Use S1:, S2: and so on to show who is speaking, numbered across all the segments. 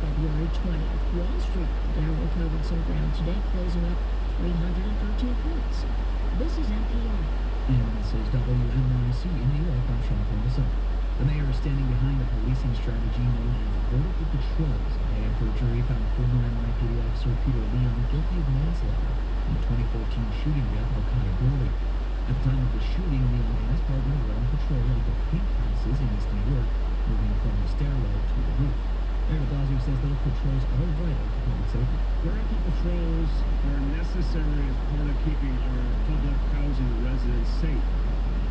S1: February 20th. Wall Street down recovered some ground today, closing up 313 points. This is NPR.
S2: And this is WNYC in New York. I'm Sean Wilson. The mayor is standing behind a policing strategy known as vertical patrols, a day after a jury found former NYPD officer Peter Leon guilty of manslaughter in the 2014 shooting death of Kaya Gurley. At the time of the shooting, Leon and his partner were on patrol of the Pink Houses in East New York, moving from the stairwell to the roof. Mayor de Blasio says those patrols are vital to public safety.
S3: Vertical patrols are necessary as part of keeping our public housing residents safe,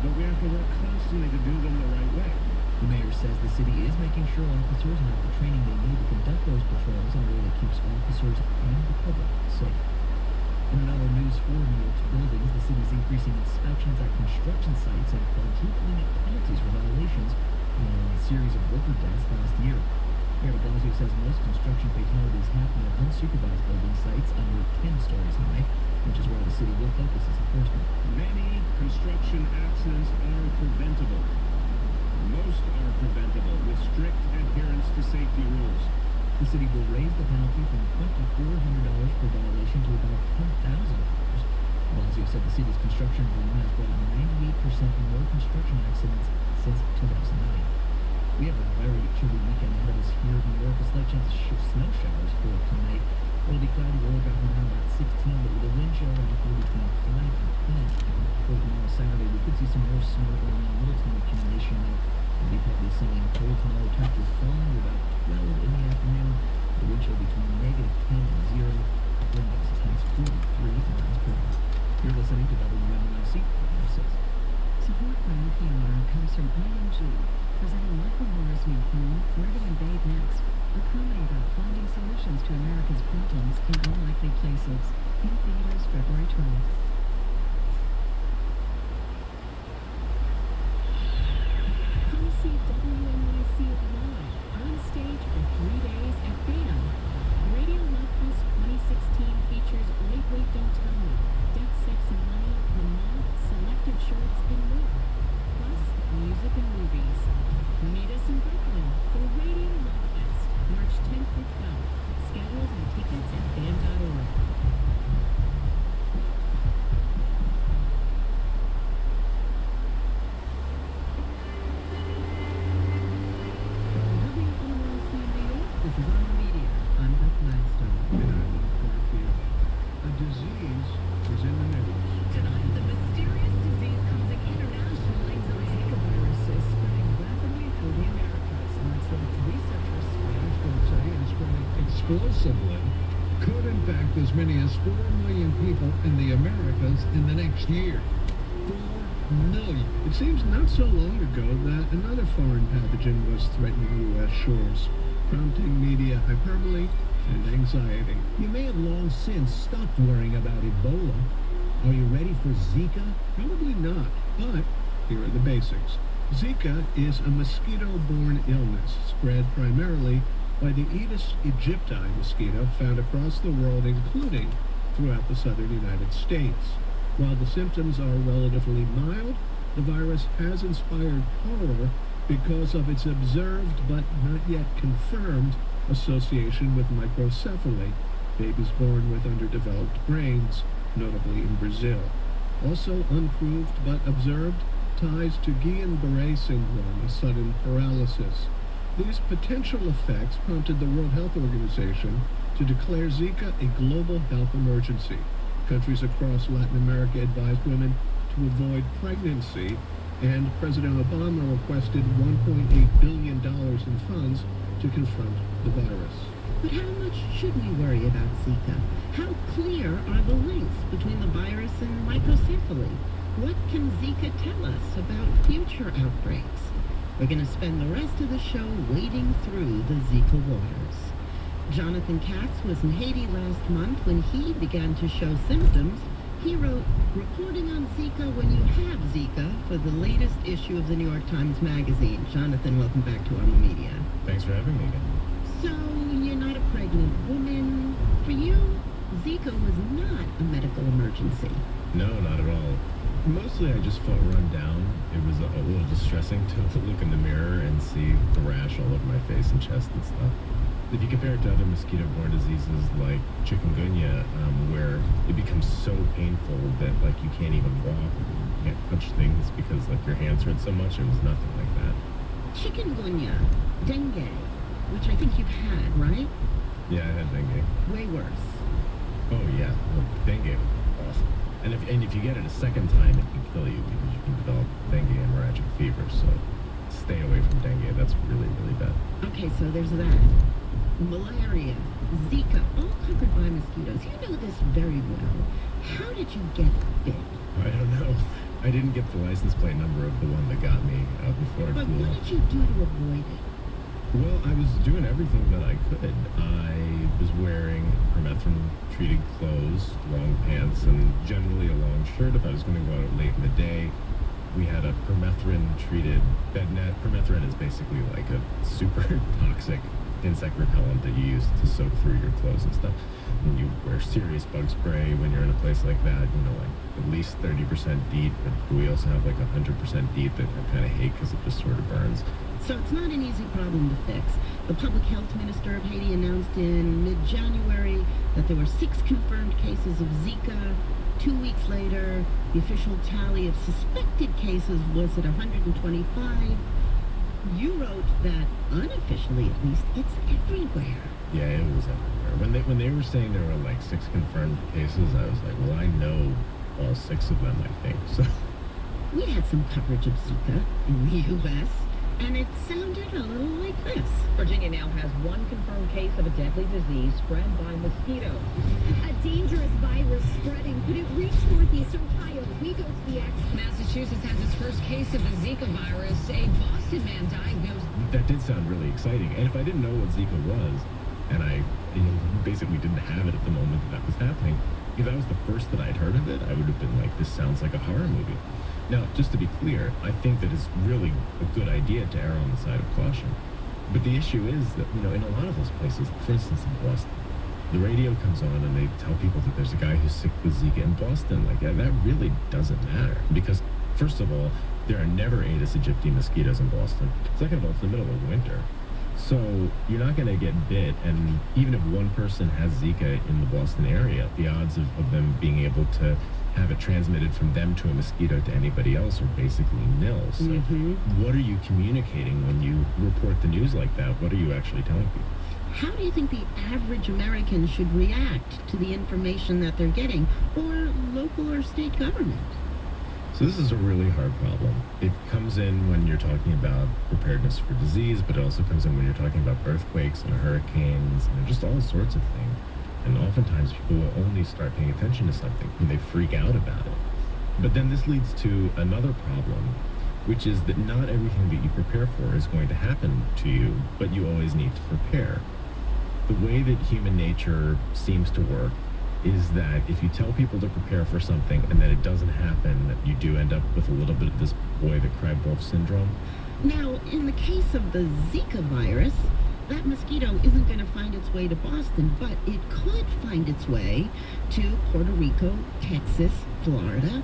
S3: but we have to work constantly to do them the right way.
S2: The mayor says the city is making sure officers have the training they need to conduct those patrols in a way that keeps officers and the public safe. In another news for New York's buildings, the city is increasing inspections at construction sites and quadrupling penalties for violations following a series of worker deaths last year. Mayor de Blasio says most construction fatalities happen at unsupervised building sites under 10 stories high, which is where the city will focus its enforcement.
S3: Many construction accidents are preventable. Most are preventable with strict adherence to safety rules.
S2: The city will raise the penalty from $2,400 per violation to about $10,000. Blasio said the city's construction boom has brought 98% more construction accidents since 2009. We have a very chilly weekend ahead of us here in New York. A slight chance of snow showers for tonight. It'll be cloudy, low dropping down about 16, but with a wind chill around between 5 and 10. For tomorrow Saturday, we could see some more snow around Littleton accumulation. It'll be partly sunny and cold tomorrow. Temperatures falling to about 12 in the afternoon. The wind chill between -10 and 0. Wind gusts as high as 43 miles per hour. You're listening to WNYC 6.
S1: Support for NPR comes from IMG, presenting Michael Moore's new film, Murder and Babe Next, a comedy about finding solutions to America's problems in unlikely places. In theaters February 12th. Come see WNYC live on stage for 3 days at BAM. Radio Love Fest 2016 features Wait, Wait, Don't Tell Me, Death, Sex and Money, The Month, selected shorts, and more. Plus, music and movies. Meet us in Brooklyn for Radio Love Fest, March 10th through 12th. Schedules and tickets at BAM.org. WNYC New York, this is On the Media. I'm Beth Gladstone.
S3: And I'm Mark Garfield. A disease is in the news.
S1: Tonight, the mysterious disease causing international anxiety. Zika virus is spreading rapidly through the Americas. That's what researchers
S4: Say it's spreading explosively. Could infect as many as 4 million people in the Americas in the next year. 4 million.
S3: It seems not so long ago that another foreign pathogen was threatening U.S. shores, prompting media hyperbole and anxiety.
S5: You may have long since stopped worrying about Ebola. Are you ready for Zika?
S3: Probably not, but here are the basics. Zika is a mosquito-borne illness spread primarily by the Aedes aegypti mosquito found across the world, including throughout the southern United States. While the symptoms are relatively mild, the virus has inspired horror because of its observed but not yet confirmed association with microcephaly, babies born with underdeveloped brains, notably in Brazil. Also unproved but observed ties to Guillain-Barré syndrome, a sudden paralysis. These potential effects prompted the World Health Organization to declare Zika a global health emergency. Countries across Latin America advised women to avoid pregnancy, and President Obama requested $1.8 billion in funds to confront the virus.
S1: But how much should we worry about Zika? How clear are the links between the virus and microcephaly? What can Zika tell us about future outbreaks? We're going to spend the rest of the show wading through the Zika waters. Jonathan Katz was in Haiti last month when he began to show symptoms. He wrote, "Reporting on Zika when you have Zika," for the latest issue of the New York Times Magazine. Jonathan, welcome back to On the Media.
S6: Thanks for having me again.
S1: So, you're not a pregnant woman. For you, Zika was not a medical emergency.
S6: No, not at all. Mostly I just felt run down. It was a little distressing to look in the mirror and see the rash all over my face and chest and stuff. if you compare it to other mosquito-borne diseases like chikungunya, where it becomes so painful that like you can't even walk, you can't touch things because like your hands hurt so much, it was nothing like that.
S1: Chikungunya, dengue, which I think you've had, right?
S6: Yeah, I had dengue.
S1: Way worse.
S6: Oh yeah, well, dengue was awful. And if you get it a second time, it can kill you because you can develop dengue hemorrhagic fever. So stay away from dengue. That's really, really bad.
S1: Okay, so there's that. Malaria, Zika, all covered by mosquitoes. You know this very well. How did you get bit?
S6: I don't know. I didn't get the license plate number of the one that got me before I
S1: But
S6: flew
S1: what
S6: off.
S1: did you do to avoid it?
S6: Well, I was doing everything that I could. I was wearing permethrin-treated clothes, long pants, and generally a long shirt if I was going to go out late in the day. We had a permethrin-treated bed net. Permethrin is basically like a super toxic insect repellent that you use to soak through your clothes and stuff. And you wear serious bug spray when you're in a place like that, you know, like at least 30% DEET, but we also have like 100% DEET that I kind of hate because it just sort of burns.
S1: So it's not an easy problem to fix. The public health minister of Haiti announced in mid-January that there were 6 confirmed cases of Zika. 2 weeks later, the official tally of suspected cases was at 125. You wrote that, unofficially at least, it's everywhere.
S6: Yeah, it was everywhere. When they were saying there were like 6 confirmed cases, I was like, well, I know all 6 of them, I think. So
S1: We had some coverage of Zika in the U.S., and it sounded a little like this.
S7: Virginia now has 1 confirmed case of a deadly disease spread by mosquitoes.
S8: A dangerous virus spreading. Could it reach Northeast Ohio? We go to the expert.
S7: Massachusetts has its first case of the Zika virus. A Boston man diagnosed.
S6: that did sound really exciting. And if I didn't know what Zika was, and I basically didn't have it at the moment that was happening, if that was the first that I'd heard of it, I would have been like, this sounds like a horror movie. Now, just to be clear, I think that it's really a good idea to err on the side of caution. But the issue is that, you know, in a lot of those places, for instance in Boston, the radio comes on and they tell people that there's a guy who's sick with Zika in Boston. Like, that really doesn't matter. Because, first of all, there are never Aedes aegypti mosquitoes in Boston. Second of all, it's the middle of winter. So you're not going to get bit, and even if one person has Zika in the Boston area, the odds of them being able to have it transmitted from them to a mosquito to anybody else are basically nil. So what are you communicating when you report the news like that? What are you actually telling people?
S1: How do you think the average American should react to the information that they're getting, or local or state government?
S6: So this is a really hard problem. It comes in when you're talking about preparedness for disease, but it also comes in when you're talking about earthquakes and hurricanes and just all sorts of things. And oftentimes people will only start paying attention to something when they freak out about it. But then this leads to another problem, which is that not everything that you prepare for is going to happen to you, but you always need to prepare. The way that human nature seems to work is that if you tell people to prepare for something and then it doesn't happen, you do end up with a little bit of this boy that cried wolf syndrome.
S1: Now, in the case of the Zika virus, that mosquito isn't going to find its way to Boston, but it could find its way to Puerto Rico, Texas, Florida.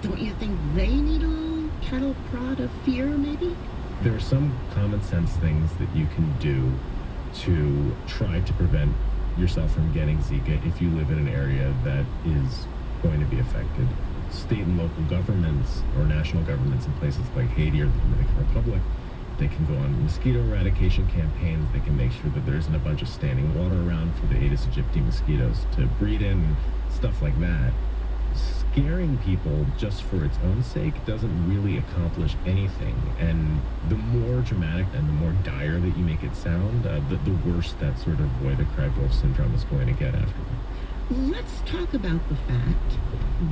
S1: Don't you think they need a little cattle prod of fear, maybe?
S6: There are some common sense things that you can do to try to prevent yourself from getting Zika if you live in an area that is going to be affected. State and local governments or national governments in places like Haiti or the Dominican Republic, they can go on mosquito eradication campaigns. They can make sure that there isn't a bunch of standing water around for the Aedes aegypti mosquitoes to breed in, stuff like that. Scaring people just for its own sake doesn't really accomplish anything. And the more dramatic and the more dire that you make it sound, the worse that sort of boy that cried wolf syndrome is going to get afterward.
S1: Let's talk about the fact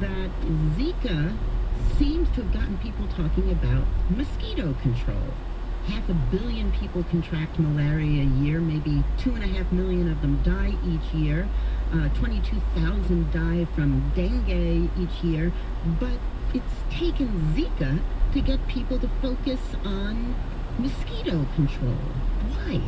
S1: that Zika seems to have gotten people talking about mosquito control. 500 million people contract malaria a year, maybe 2.5 million of them die each year. 22,000 die from dengue each year, but it's taken Zika to get people to focus on mosquito control. Why?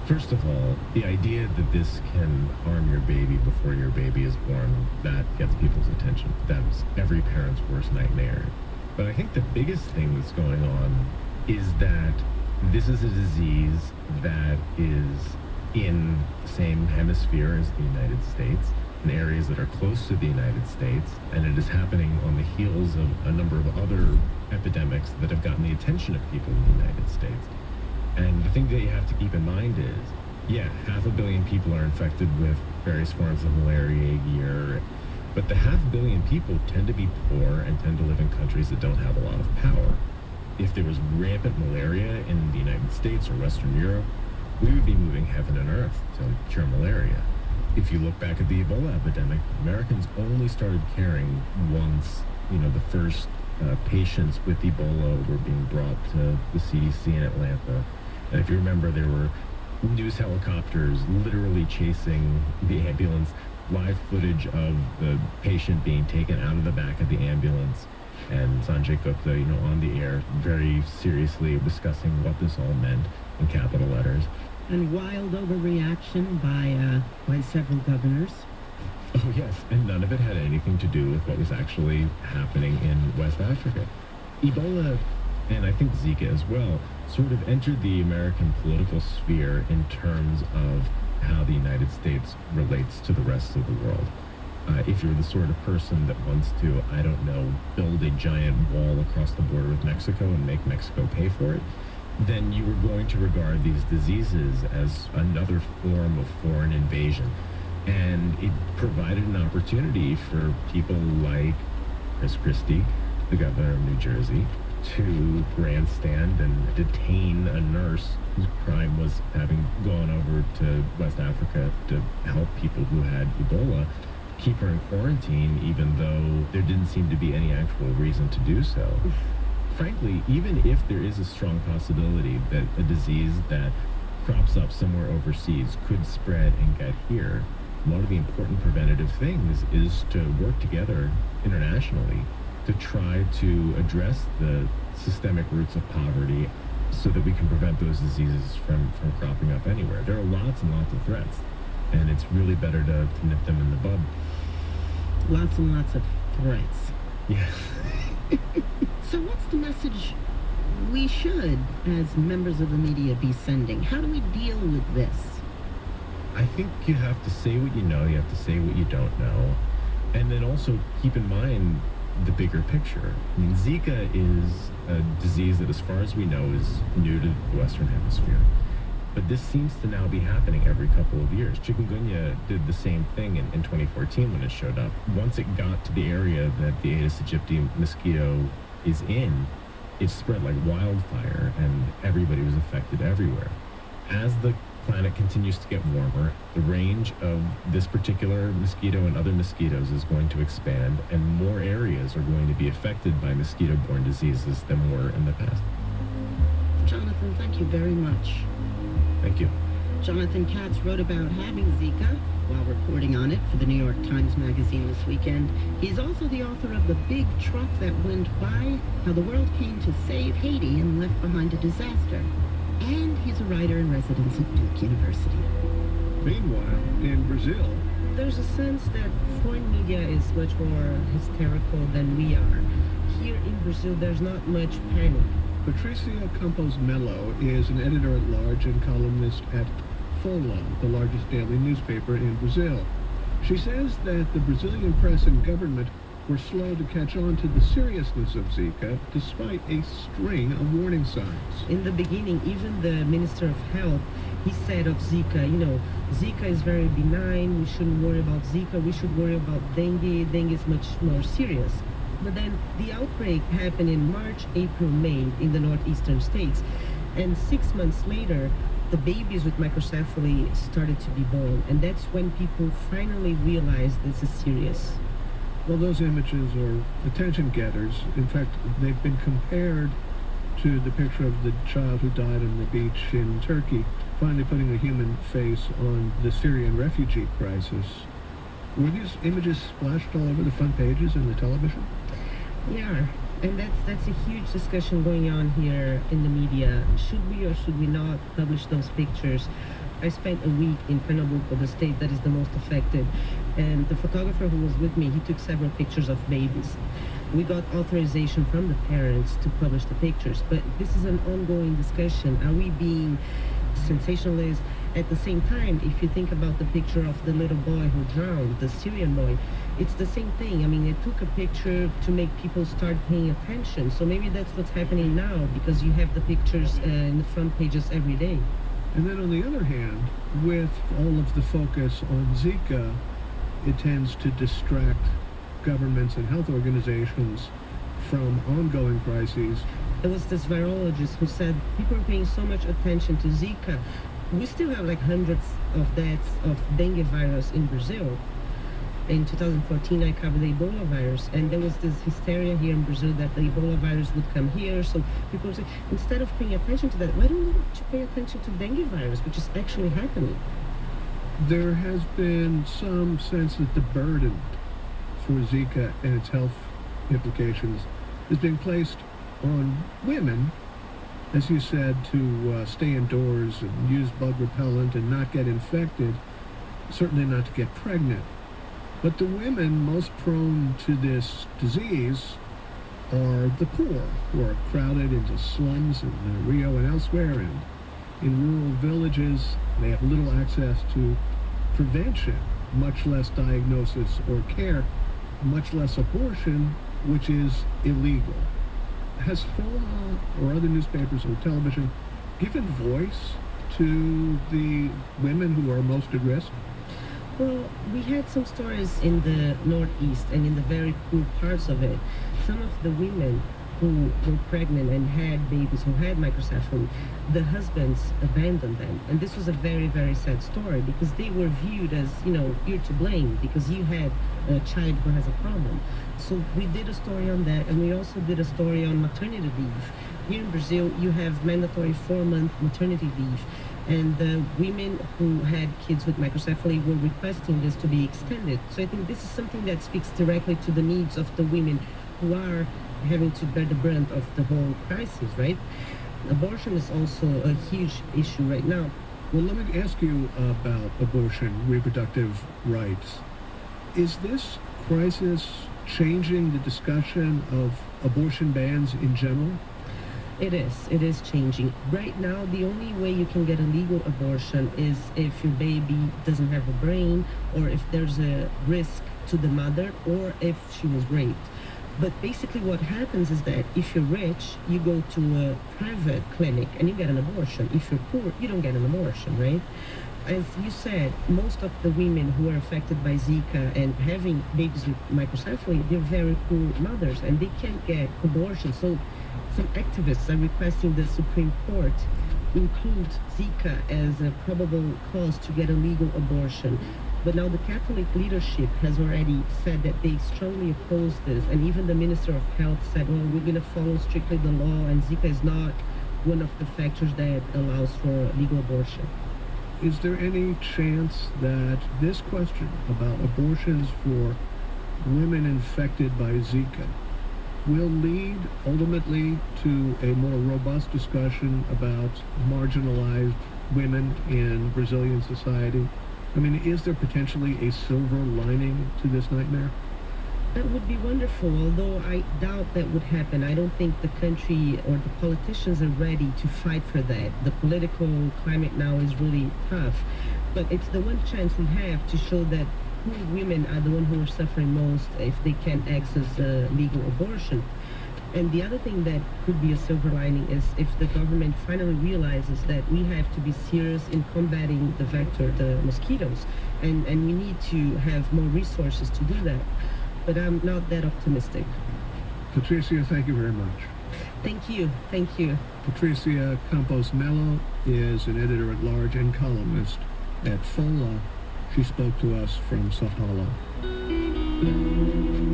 S6: First of all, the idea that this can harm your baby before your baby is born, that gets people's attention. That's every parent's worst nightmare. But I think the biggest thing that's going on is that this is a disease that is in the same hemisphere as the United States, in areas that are close to the United States, and it is happening on the heels of a number of other epidemics that have gotten the attention of people in the United States. And the thing that you have to keep in mind is, yeah, 500 million people are infected with various forms of malaria a year, but the 500 million people tend to be poor and tend to live in countries that don't have a lot of power. If there was rampant malaria in the United States or Western Europe, we would be moving heaven and earth to cure malaria. If you look back at the Ebola epidemic, Americans only started caring once, the first patients with Ebola were being brought to the CDC in Atlanta. And if you remember, there were news helicopters literally chasing the ambulance, live footage of the patient being taken out of the back of the ambulance, and Sanjay Gupta, on the air, very seriously discussing what this all meant in capital letters.
S1: And wild overreaction by several governors.
S6: Oh, yes, and none of it had anything to do with what was actually happening in West Africa. Ebola, and I think Zika as well, sort of entered the American political sphere in terms of how the United States relates to the rest of the world. If you're the sort of person that wants to, build a giant wall across the border with Mexico and make Mexico pay for it, then you were going to regard these diseases as another form of foreign invasion. And it provided an opportunity for people like Chris Christie, the governor of New Jersey, to grandstand and detain a nurse whose crime was having gone over to West Africa to help people who had Ebola, keep her in quarantine even though there didn't seem to be any actual reason to do so. Frankly, even if there is a strong possibility that a disease that crops up somewhere overseas could spread and get here, one of the important preventative things is to work together internationally to try to address the systemic roots of poverty so that we can prevent those diseases from cropping up anywhere. There are lots and lots of threats, and it's really better to nip them in the bud.
S1: Lots and lots of threats.
S6: Yeah.
S1: So what's the message we should, as members of the media, be sending? How do we deal with this?
S6: I think you have to say what you know, you have to say what you don't know, and then also keep in mind the bigger picture. I mean, Zika is a disease that, as far as we know, is new to the Western Hemisphere. But this seems to now be happening every couple of years. Chikungunya did the same thing in 2014 when it showed up. Once it got to the area that the Aedes aegypti mosquito is in, it spread like wildfire, and everybody was affected everywhere. As the planet continues to get warmer, the range of this particular mosquito and other mosquitoes is going to expand, and more areas are going to be affected by mosquito-borne diseases than were in the past.
S1: Jonathan, thank you very much.
S6: Thank you.
S1: Jonathan Katz wrote about having Zika while reporting on it for the New York Times Magazine this weekend. He's also the author of The Big Truck That Went By, How the World Came to Save Haiti and Left Behind a Disaster. And he's a writer in residence at Duke University.
S3: Meanwhile, in Brazil,
S9: there's a sense that foreign media is much more hysterical than we are. Here in Brazil, there's not much panic.
S3: Patricia Campos Melo is an editor-at-large and columnist at Folha, the largest daily newspaper in Brazil. She says that the Brazilian press and government were slow to catch on to the seriousness of Zika, despite a string of warning signs.
S9: In the beginning, even the Minister of Health, he said of Zika, Zika is very benign, we shouldn't worry about Zika, we should worry about dengue. Dengue is much more serious. But then the outbreak happened in March, April, May in the northeastern states. And 6 months later, the babies with microcephaly started to be born. And that's when people finally realized this is serious.
S3: Well, those images are attention getters. In fact, they've been compared to the picture of the child who died on the beach in Turkey, finally putting a human face on the Syrian refugee crisis. Were these images splashed all over the front pages in the television?
S9: Yeah, and that's a huge discussion going on here in the media. Should we or should we not publish those pictures? I spent a week in Pernambuco, the state that is the most affected, and the photographer who was with me, he took several pictures of babies. We got authorization from the parents to publish the pictures, but this is an ongoing discussion. Are we being sensationalist? At the same time, if you think about the picture of the little boy who drowned, the Syrian boy, it's the same thing. I mean, it took a picture to make people start paying attention. So maybe that's what's happening now, because you have the pictures in the front pages every day.
S3: And then on the other hand, with all of the focus on Zika, it tends to distract governments and health organizations from ongoing crises.
S9: There was this virologist who said people are paying so much attention to Zika. We still have like hundreds of deaths of dengue virus in Brazil. In 2014, I covered the Ebola virus, and there was this hysteria here in Brazil that the Ebola virus would come here. So people say, instead of paying attention to that, why don't you pay attention to dengue virus, which is actually happening?
S3: There has been some sense that the burden for Zika and its health implications is being placed on women, as you said, to stay indoors and use bug repellent and not get infected, certainly not to get pregnant. But the women most prone to this disease are the poor, who are crowded into slums in Rio and elsewhere, and in rural villages. They have little access to prevention, much less diagnosis or care, much less abortion, which is illegal. Has FOLA or other newspapers or television given voice to the women who are most at risk?
S9: Well, we had some stories in the Northeast and in the very poor parts of it. Some of the women who were pregnant and had babies who had microcephaly, the husbands abandoned them. And this was a very, very sad story, because they were viewed as, you're to blame because you had a child who has a problem. So we did a story on that, and we also did a story on maternity leave. Here in Brazil, you have mandatory 4-month maternity leave. And the women who had kids with microcephaly were requesting this to be extended. So I think this is something that speaks directly to the needs of the women who are having to bear the brunt of the whole crisis, right? Abortion is also a huge issue right now.
S3: Well, let me ask you about abortion, reproductive rights. Is this crisis changing the discussion of abortion bans in general?
S9: It is changing. Right now, the only way you can get a legal abortion is if your baby doesn't have a brain, or if there's a risk to the mother, or if she was raped. But basically what happens is that if you're rich, you go to a private clinic and you get an abortion. If you're poor, you don't get an abortion, right? As you said, most of the women who are affected by Zika and having babies with microcephaly, they're very poor mothers and they can't get abortion. So some activists are requesting the Supreme Court include Zika as a probable cause to get a legal abortion. But now the Catholic leadership has already said that they strongly oppose this, and even the Minister of Health said, well, we're going to follow strictly the law, and Zika is not one of the factors that allows for legal abortion.
S3: Is there any chance that this question about abortions for women infected by Zika will lead ultimately to a more robust discussion about marginalized women in Brazilian society? I mean, is there potentially a silver lining to this nightmare?
S9: That would be wonderful, although I doubt that would happen. I don't think the country or the politicians are ready to fight for that. The political climate now is really tough, but it's the one chance we have to show that poor women are the ones who are suffering most if they can't access legal abortion. And the other thing that could be a silver lining is if the government finally realizes that we have to be serious in combating the vector, the mosquitoes, and we need to have more resources to do that. But I'm not that optimistic.
S3: Patricia, thank you very much.
S9: Thank you. Thank you.
S3: Patricia Campos Mello is an editor-at-large and columnist at FOLA. She spoke to us from Sao Paulo.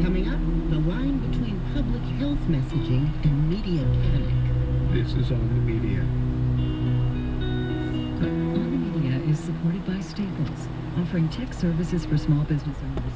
S1: Coming up, the line between public health messaging and media panic.
S3: This is On the Media.
S10: On the Media is supported by Staples, offering tech services for small business owners.